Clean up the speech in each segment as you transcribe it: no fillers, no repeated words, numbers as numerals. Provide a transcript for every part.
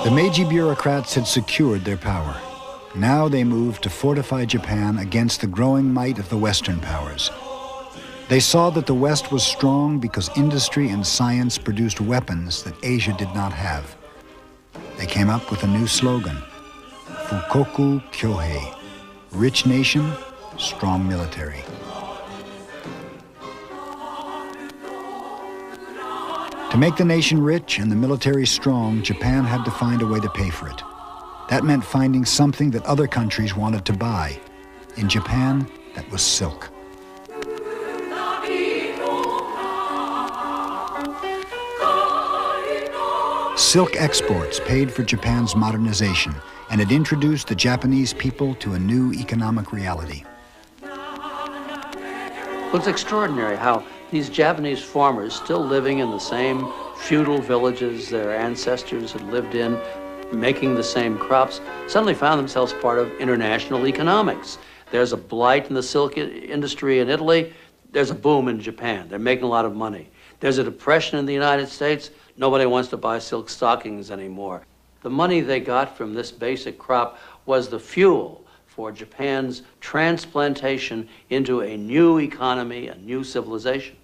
The Meiji bureaucrats had secured their power. Now they moved to fortify Japan against the growing might of the Western powers. They saw that the West was strong because industry and science produced weapons that Asia did not have. They came up with a new slogan, Fukoku Kyohei, rich nation, strong military. To make the nation rich and the military strong, Japan had to find a way to pay for it. That meant finding something that other countries wanted to buy. In Japan, that was silk. Silk exports paid for Japan's modernization, and it introduced the Japanese people to a new economic reality. Well, it's extraordinary how these Japanese farmers, still living in the same feudal villages their ancestors had lived in, making the same crops, suddenly found themselves part of international economics. There's a blight in the silk industry in Italy. There's a boom in Japan. They're making a lot of money. There's a depression in the United States. Nobody wants to buy silk stockings anymore. The money they got from this basic crop was the fuel for Japan's transplantation into a new economy, a new civilization.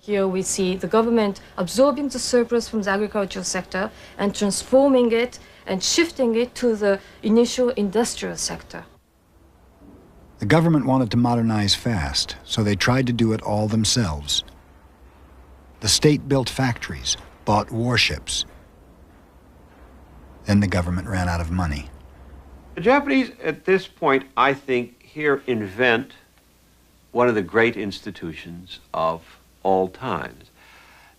Here we see the government absorbing the surplus from the agricultural sector and transforming it and shifting it to the initial industrial sector. The government wanted to modernize fast, so they tried to do it all themselves. The state built factories, bought warships. Then the government ran out of money. The Japanese, at this point, I think, here invent one of the great institutions of all times.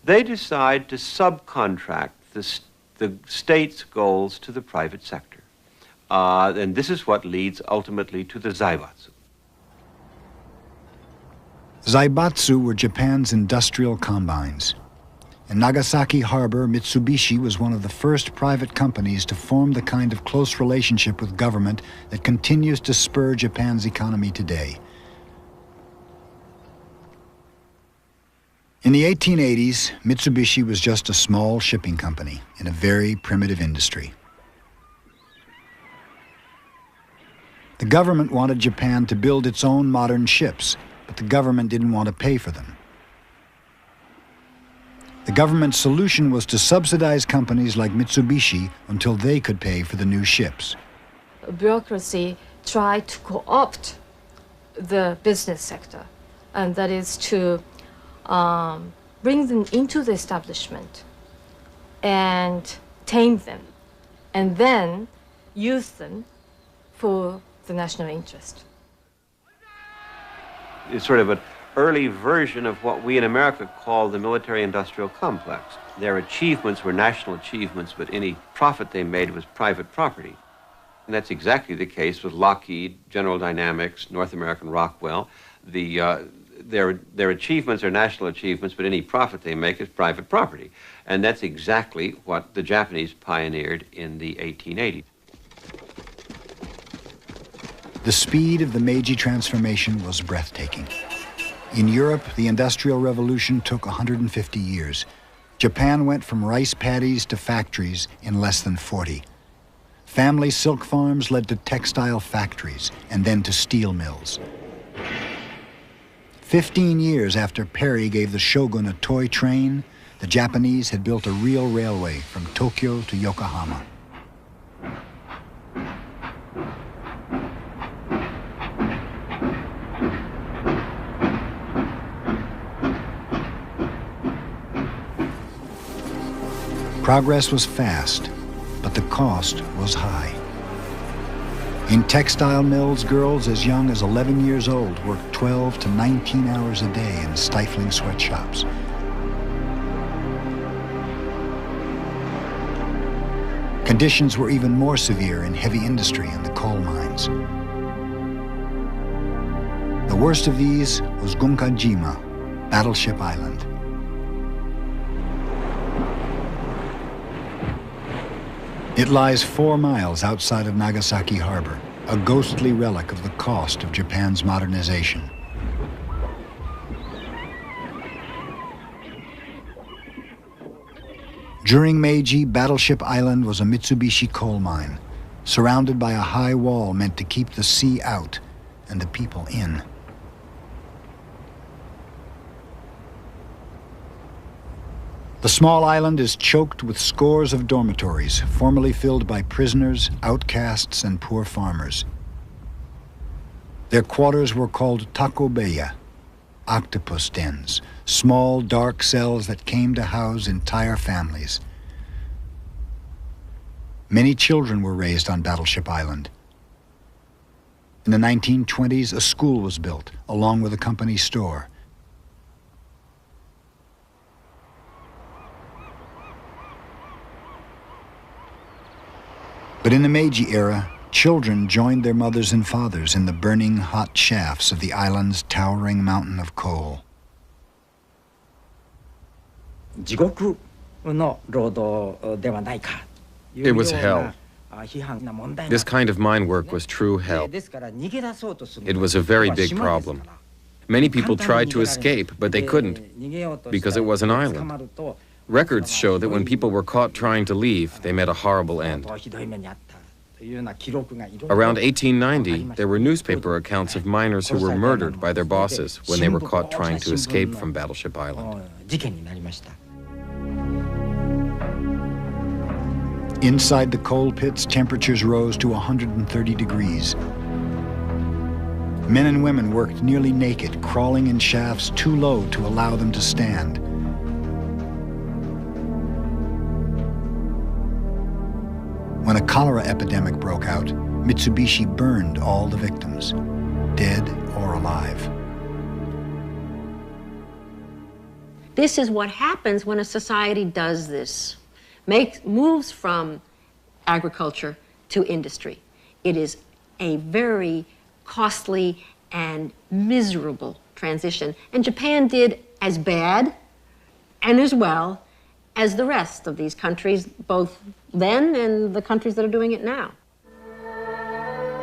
They decide to subcontract the state's goals to the private sector. And this is what leads ultimately to the zaibatsu. Zaibatsu were Japan's industrial combines. In Nagasaki Harbor, Mitsubishi was one of the first private companies to form the kind of close relationship with government that continues to spur Japan's economy today. In the 1880s, Mitsubishi was just a small shipping company in a very primitive industry. The government wanted Japan to build its own modern ships, but the government didn't want to pay for them. The government's solution was to subsidize companies like Mitsubishi until they could pay for the new ships. Bureaucracy tried to co-opt the business sector, and that is to bring them into the establishment and tame them, and then use them for the national interest. It's sort of an early version of what we in America call the military-industrial complex. Their achievements were national achievements, but any profit they made was private property. And that's exactly the case with Lockheed, General Dynamics, North American Rockwell. Their achievements are national achievements, but any profit they make is private property. And that's exactly what the Japanese pioneered in the 1880s. The speed of the Meiji transformation was breathtaking. In Europe, the Industrial Revolution took 150 years. Japan went from rice paddies to factories in less than 40. Family silk farms led to textile factories and then to steel mills. 15 years after Perry gave the shogun a toy train, the Japanese had built a real railway from Tokyo to Yokohama. Progress was fast, but the cost was high. In textile mills, girls as young as 11 years old worked 12 to 19 hours a day in stifling sweatshops. Conditions were even more severe in heavy industry and the coal mines. The worst of these was Gunkajima, Battleship Island. It lies 4 miles outside of Nagasaki Harbor, a ghostly relic of the cost of Japan's modernization. During Meiji, Battleship Island was a Mitsubishi coal mine, surrounded by a high wall meant to keep the sea out and the people in. The small island is choked with scores of dormitories, formerly filled by prisoners, outcasts, and poor farmers. Their quarters were called takobeya, octopus dens, small, dark cells that came to house entire families. Many children were raised on Battleship Island. In the 1920s, a school was built, along with a company store. But in the Meiji era, children joined their mothers and fathers in the burning hot shafts of the island's towering mountain of coal. It was hell. This kind of mine work was true hell. It was a very big problem. Many people tried to escape, but they couldn't, because it was an island. Records show that when people were caught trying to leave, they met a horrible end. Around 1890, there were newspaper accounts of miners who were murdered by their bosses when they were caught trying to escape from Battleship Island. Inside the coal pits, temperatures rose to 130 degrees. Men and women worked nearly naked, crawling in shafts too low to allow them to stand. When a cholera epidemic broke out, Mitsubishi burned all the victims, dead or alive. This is what happens when a society does this. Moves from agriculture to industry. It is a very costly and miserable transition. And Japan did as bad and as well as the rest of these countries, both then and the countries that are doing it now.